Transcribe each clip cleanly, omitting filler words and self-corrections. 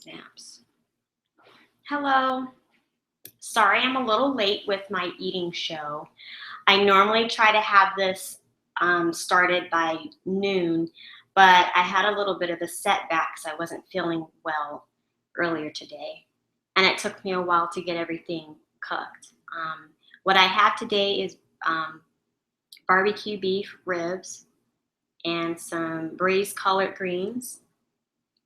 Snaps. Hello. Sorry I'm a little late with my eating show. I normally try to have this started by noon, but I had a little bit of a setback because I wasn't feeling well earlier today. And it took me a while to get everything cooked. What I have today is barbecue beef ribs and some braised collard greens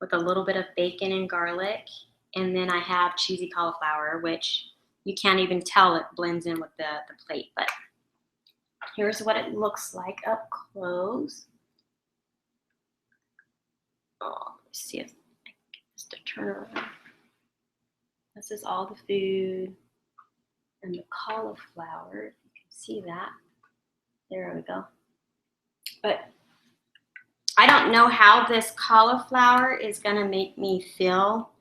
with a little bit of bacon and garlic. And then I have cheesy cauliflower, which you can't even tell it blends in with the plate. But here's what it looks like up close. Oh, let's see if I can get this to turn around. This is all the food and the cauliflower. You can see that. There we go. But I don't know how this cauliflower is going to make me feel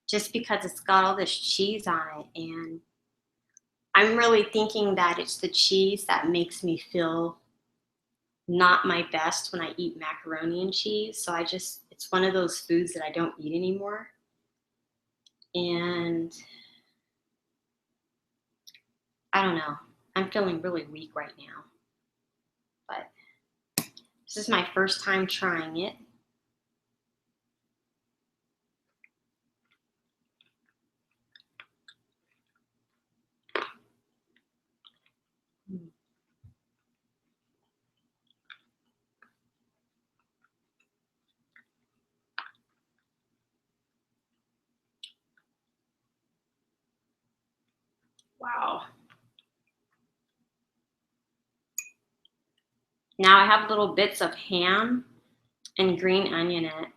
just because it's got all this cheese on it. And I'm really thinking that it's the cheese that makes me feel not my best when I eat macaroni and cheese. So it's one of those foods that I don't eat anymore. And I don't know. I'm feeling really weak right now. But this is my first time trying it. Wow. Now I have little bits of ham and green onion in it.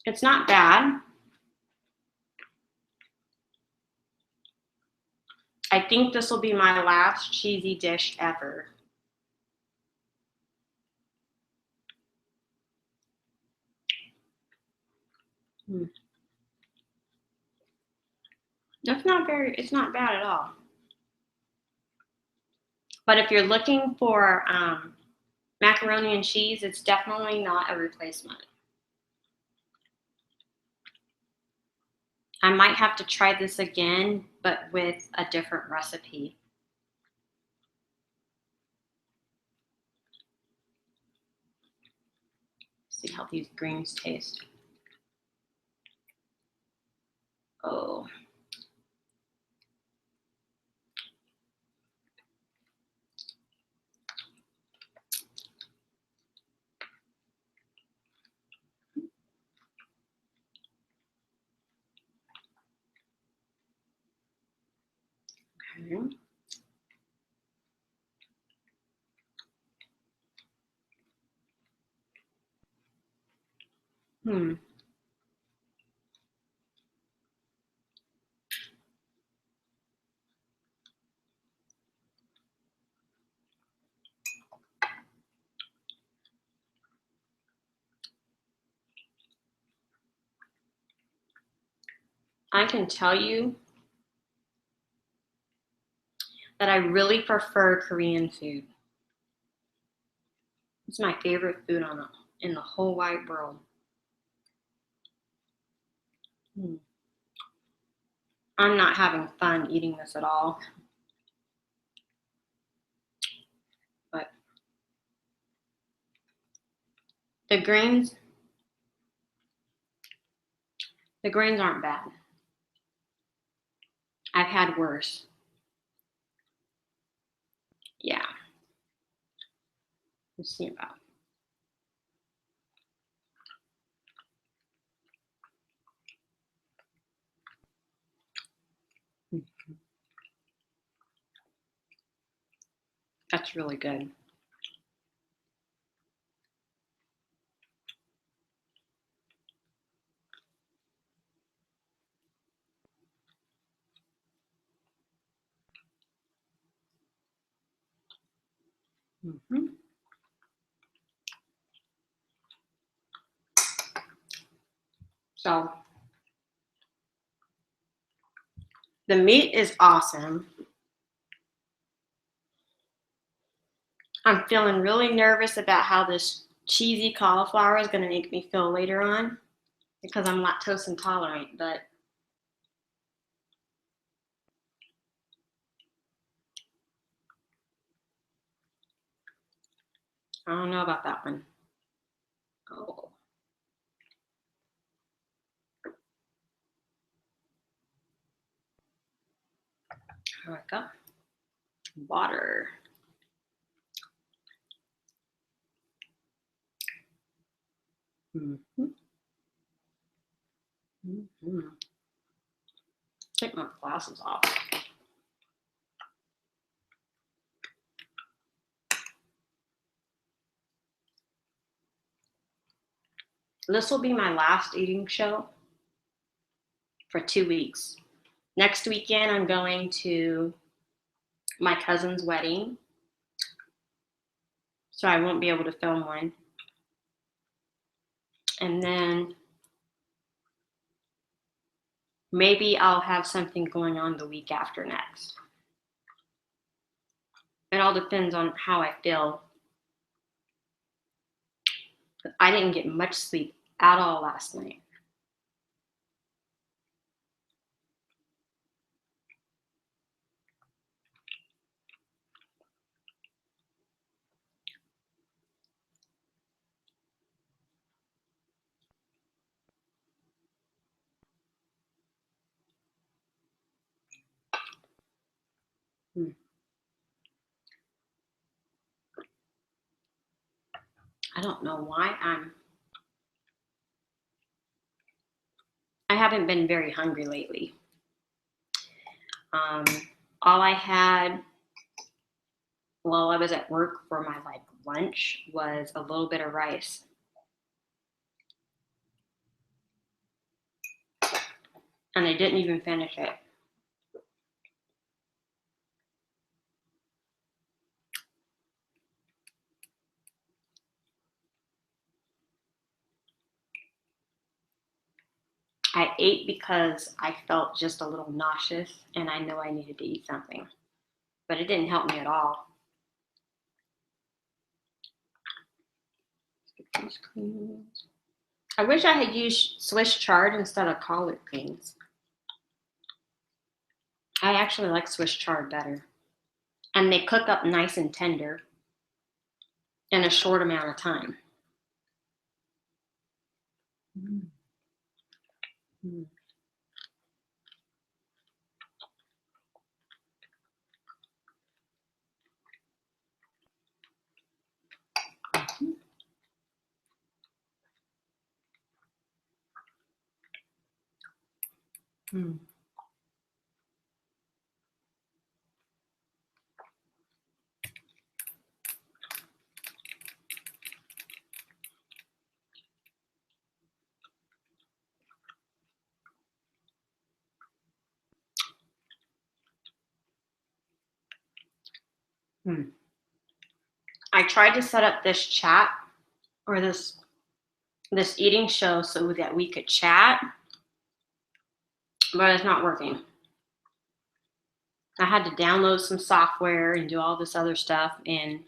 It's not bad. I think this will be my last cheesy dish ever. It's not bad at all. But if you're looking for macaroni and cheese, it's definitely not a replacement. I might have to try this again, but with a different recipe. See how these greens taste. Oh. Okay. I can tell you that I really prefer Korean food. It's my favorite food in the whole wide world. I'm not having fun eating this at all. But the grains aren't bad. I've had worse. Yeah. Let's see about. That's really good. So The meat is awesome. I'm feeling really nervous about how this cheesy cauliflower is going to make me feel later on because I'm lactose intolerant, but I don't know about that one. Oh, here we go. Water. Mm-hmm. Mm-hmm. Take my glasses off. This will be my last eating show for 2 weeks. Next weekend, I'm going to my cousin's wedding, so I won't be able to film one. And then maybe I'll have something going on the week after next. It all depends on how I feel. I didn't get much sleep at all last night. I don't know why I haven't been very hungry lately. Um, all I had while I was at work for my lunch was a little bit of rice. And I didn't even finish it. I ate because I felt just a little nauseous and I know I needed to eat something. But it didn't help me at all. I wish I had used Swiss chard instead of collard greens. I actually like Swiss chard better. And they cook up nice and tender in a short amount of time. Mm. Mm. Mm. Mm. I tried to set up this chat or this eating show so that we could chat, but it's not working. I had to download some software and do all this other stuff, and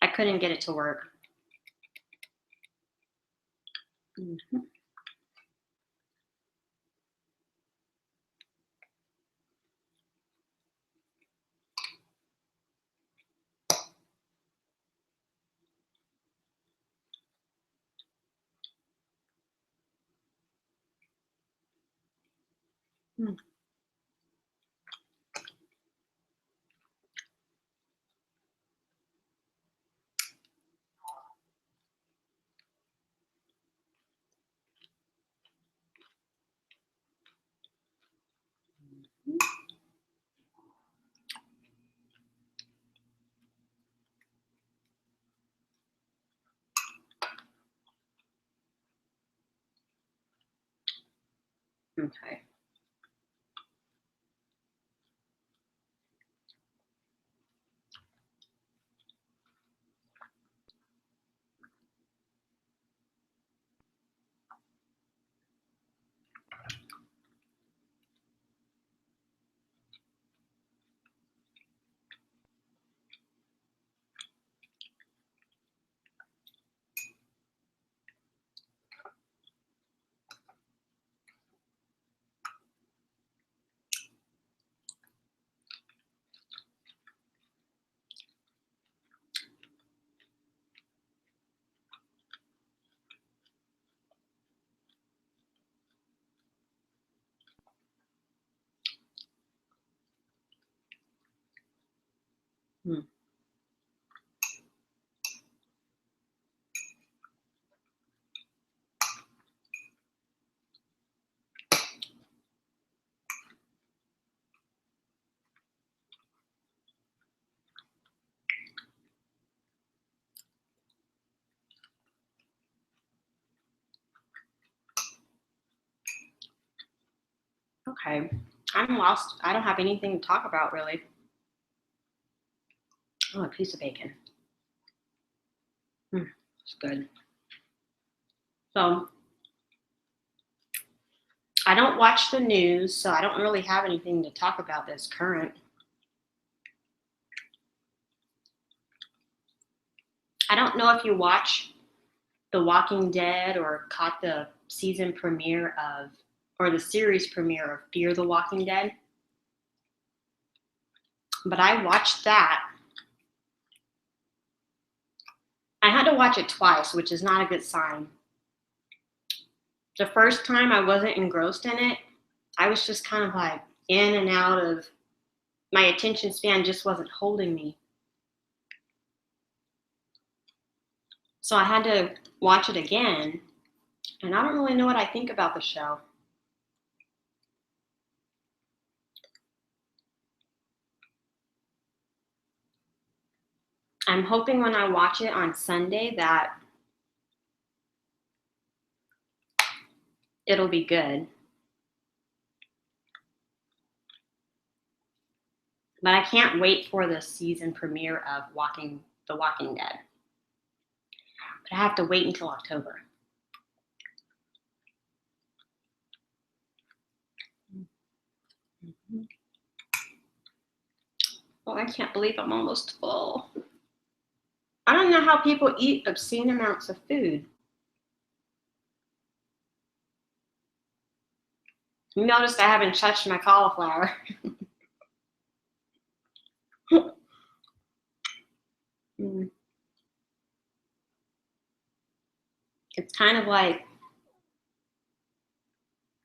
I couldn't get it to work. Mm-hmm. Mm. Okay. Okay, I'm lost. I don't have anything to talk about really. Oh, a piece of bacon. It's good. So I don't watch the news, so I don't really have anything to talk about that's current. I don't know if you watch The Walking Dead or caught the season premiere of, or the series premiere of Fear the Walking Dead, but I watched that. I had to watch it twice, which is not a good sign. The first time I wasn't engrossed in it. I was just kind of like in and out of, my attention span just wasn't holding me. So I had to watch it again, and I don't really know what I think about the show. I'm hoping when I watch it on Sunday that it'll be good. But I can't wait for the season premiere of The Walking Dead. But I have to wait until October. Oh, I can't believe I'm almost full. I don't know how people eat obscene amounts of food. You noticed I haven't touched my cauliflower. It's kind of like,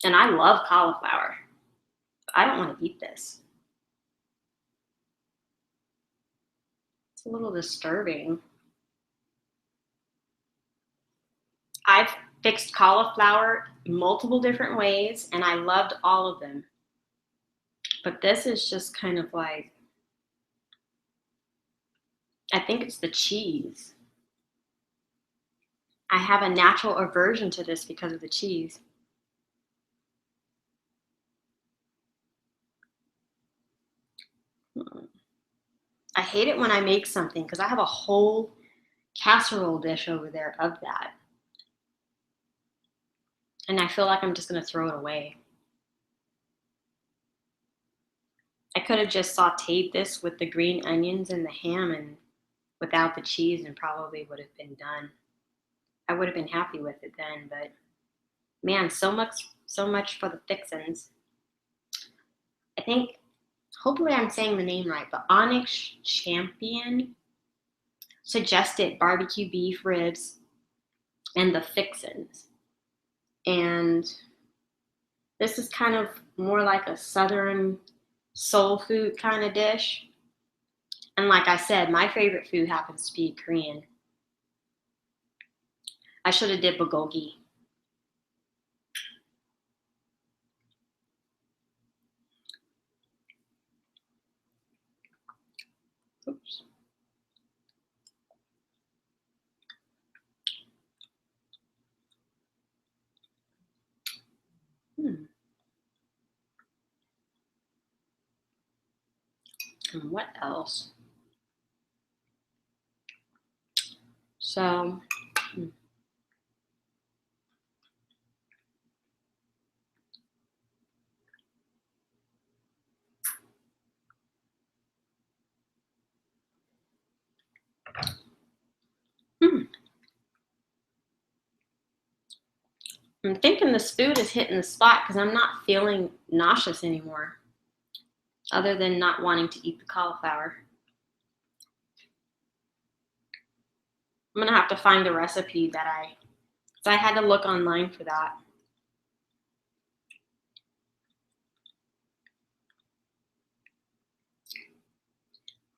and I love cauliflower. I don't want to eat this. It's a little disturbing. I've fixed cauliflower multiple different ways, and I loved all of them. But this is just kind of like, I think it's the cheese. I have a natural aversion to this because of the cheese. I hate it when I make something because I have a whole casserole dish over there of that. And I feel like I'm just going to throw it away. I could have just sauteed this with the green onions and the ham and without the cheese and probably would have been done. I would have been happy with it then, but man, so much for the fixins. I think, hopefully I'm saying the name right, but Onyx Champion suggested barbecue beef ribs and the fixins. And this is kind of more like a southern soul food kind of dish. And like I said, my favorite food happens to be Korean. I should have did bulgogi. Oops. And what else? So, I'm thinking this food is hitting the spot because I'm not feeling nauseous anymore, other than not wanting to eat the cauliflower. I'm gonna have to find the recipe that because I had to look online for that.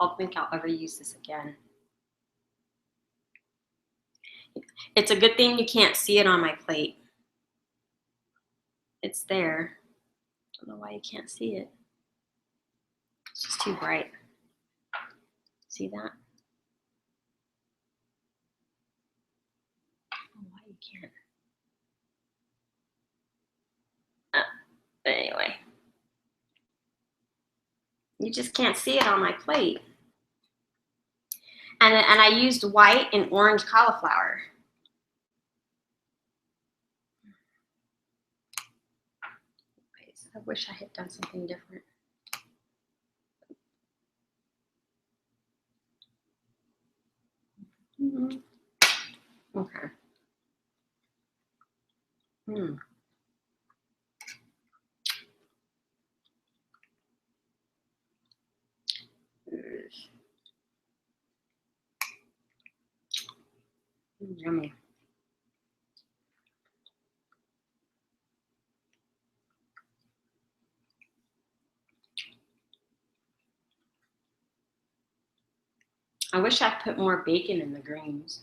I'll think I'll ever use this again. It's a good thing you can't see it on my plate. It's there. Don't know why you can't see it. It's just too bright. See that? I don't know why you can't. But anyway, You just can't see it on my plate. And I used white and orange cauliflower. I wish I had done something different. Okay. Yummy. I wish I put more bacon in the greens.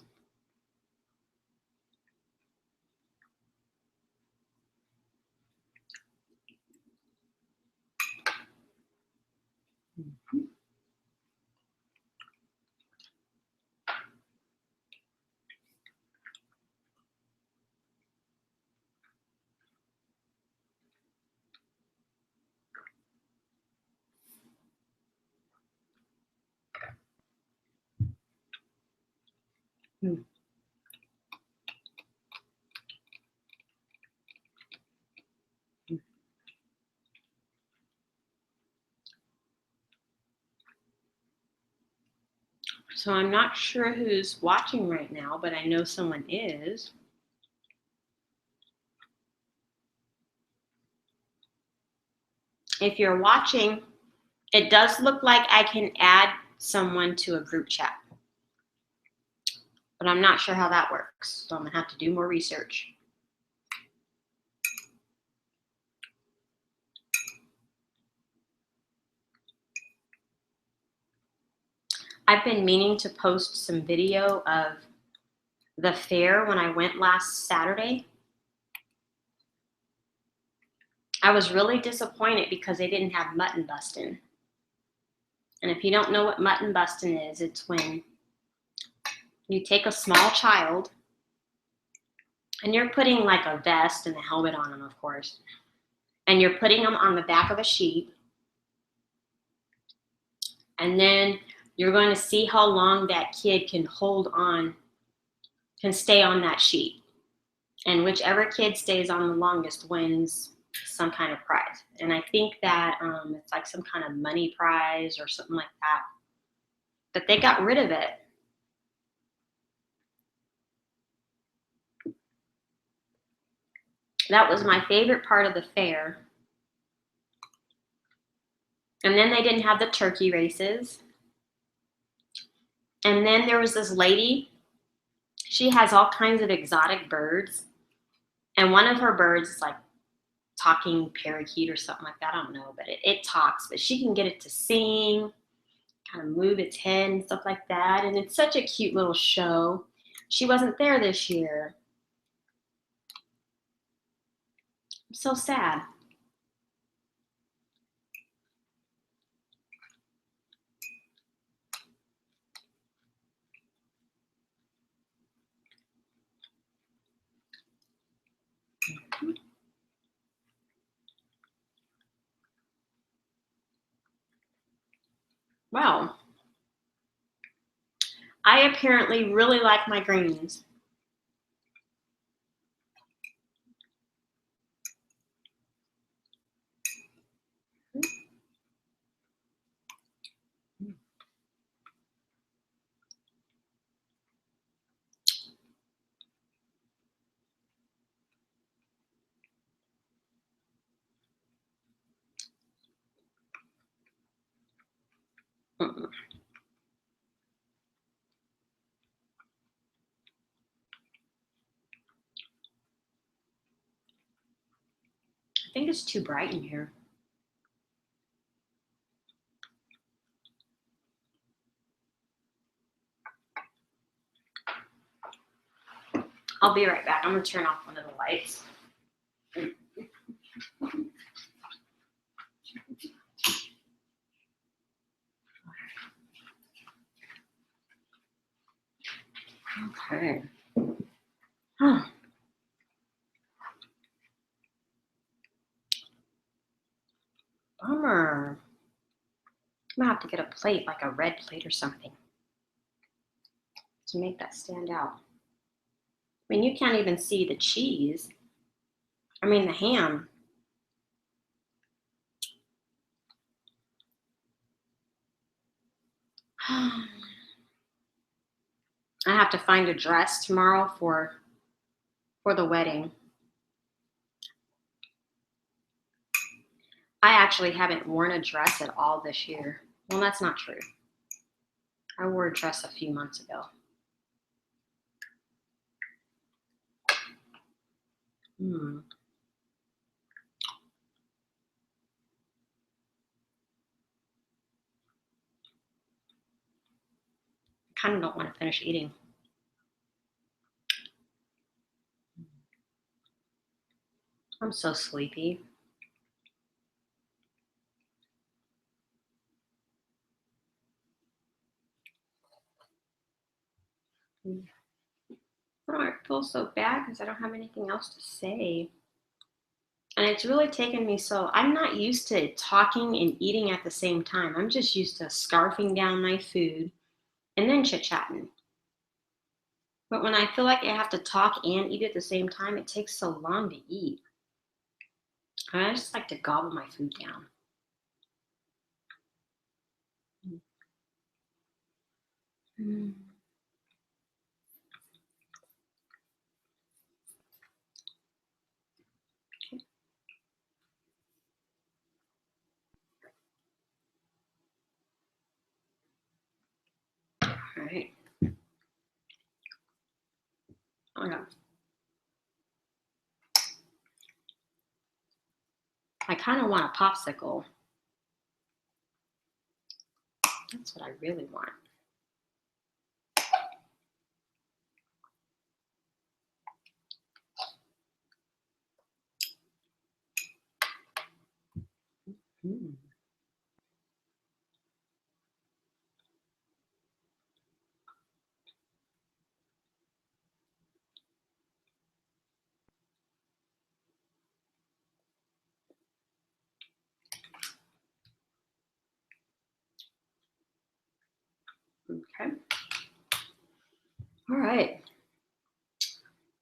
So I'm not sure who's watching right now, but I know someone is. If you're watching, it does look like I can add someone to a group chat, but I'm not sure how that works. So I'm gonna have to do more research. I've been meaning to post some video of the fair when I went last Saturday. I was really disappointed because they didn't have mutton busting. And if you don't know what mutton busting is, it's when you take a small child and you're putting like a vest and a helmet on them, of course, and you're putting them on the back of a sheep. And then you're going to see how long that kid can hold on, can stay on that sheep. And whichever kid stays on the longest wins some kind of prize. And I think that it's like some kind of money prize or something like that. But they got rid of it. That was my favorite part of the fair. And then they didn't have the turkey races. And then there was this lady. She has all kinds of exotic birds. And one of her birds is like talking parakeet or something like that. I don't know, but it talks, but she can get it to sing, kind of move its head and stuff like that. And it's such a cute little show. She wasn't there this year. I'm so sad. Well, I apparently really like my greens. I think it's too bright in here. I'll be right back. I'm gonna turn off one of the lights. Okay. Huh. Bummer. I'm gonna have to get a plate, like a red plate or something, to make that stand out. I mean, you can't even see the cheese. I mean, the ham. I have to find a dress tomorrow for the wedding. I actually haven't worn a dress at all this year. Well, that's not true. I wore a dress a few months ago. I kind of don't want to finish eating. I'm so sleepy. Oh, I feel so bad because I don't have anything else to say. And it's really taken me I'm not used to talking and eating at the same time. I'm just used to scarfing down my food and then chit-chatting. But when I feel like I have to talk and eat at the same time, it takes so long to eat. I just like to gobble my food down. Mm. All right. Okay. I kind of want a popsicle. That's what I really want. Mm. Okay. All right.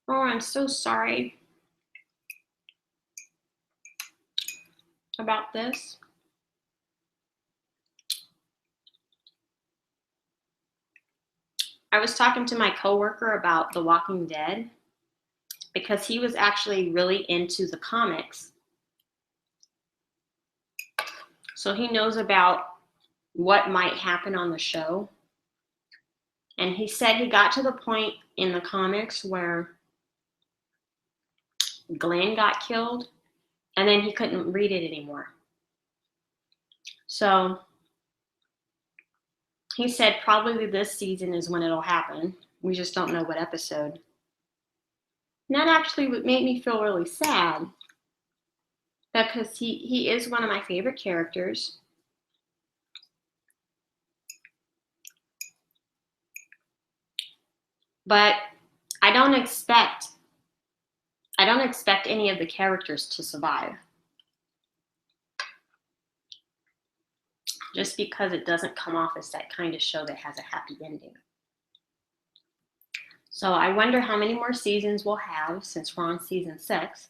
Oh, I'm so sorry about this. I was talking to my coworker about The Walking Dead because he was actually really into the comics. So he knows about what might happen on the show. And he said he got to the point in the comics where Glenn got killed and then he couldn't read it anymore. So he said probably this season is when it'll happen. We just don't know what episode. And that actually made me feel really sad because he is one of my favorite characters. But I don't expect any of the characters to survive. Just because it doesn't come off as that kind of show that has a happy ending. So I wonder how many more seasons we'll have since we're on season 6.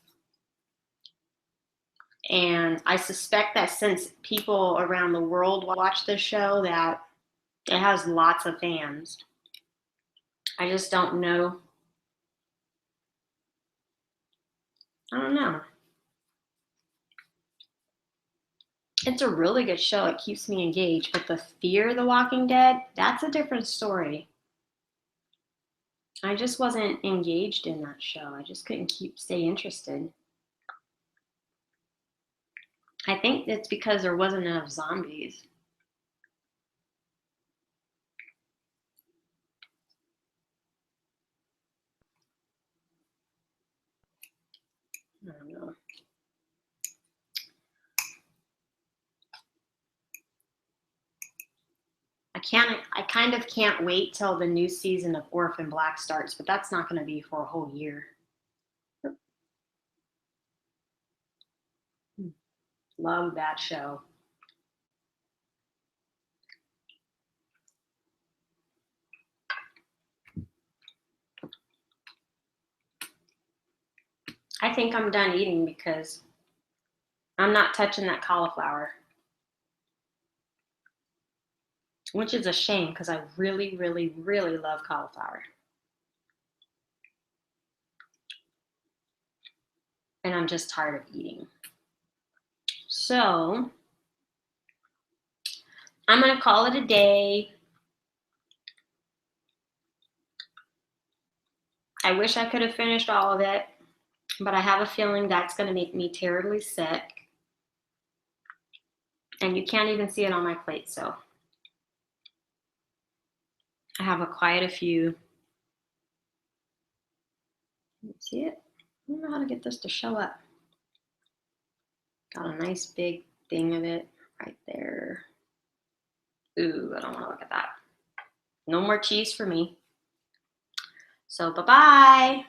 And I suspect that since people around the world watch this show, that it has lots of fans. I just don't know. I don't know. It's a really good show. It keeps me engaged. But the Fear of the Walking Dead, that's a different story. I just wasn't engaged in that show. I just couldn't stay interested. I think it's because there wasn't enough zombies. I don't know. I kind of can't wait till the new season of Orphan Black starts, but that's not going to be for a whole year. Love that show. I think I'm done eating because I'm not touching that cauliflower, which is a shame because I really, really, really love cauliflower. And I'm just tired of eating. So I'm going to call it a day. I wish I could have finished all of it, but I have a feeling that's going to make me terribly sick. And you can't even see it on my plate, so I have quite a few. Can you see it? I don't know how to get this to show up. Got a nice big thing of it right there. Ooh, I don't want to look at that. No more cheese for me. So bye-bye.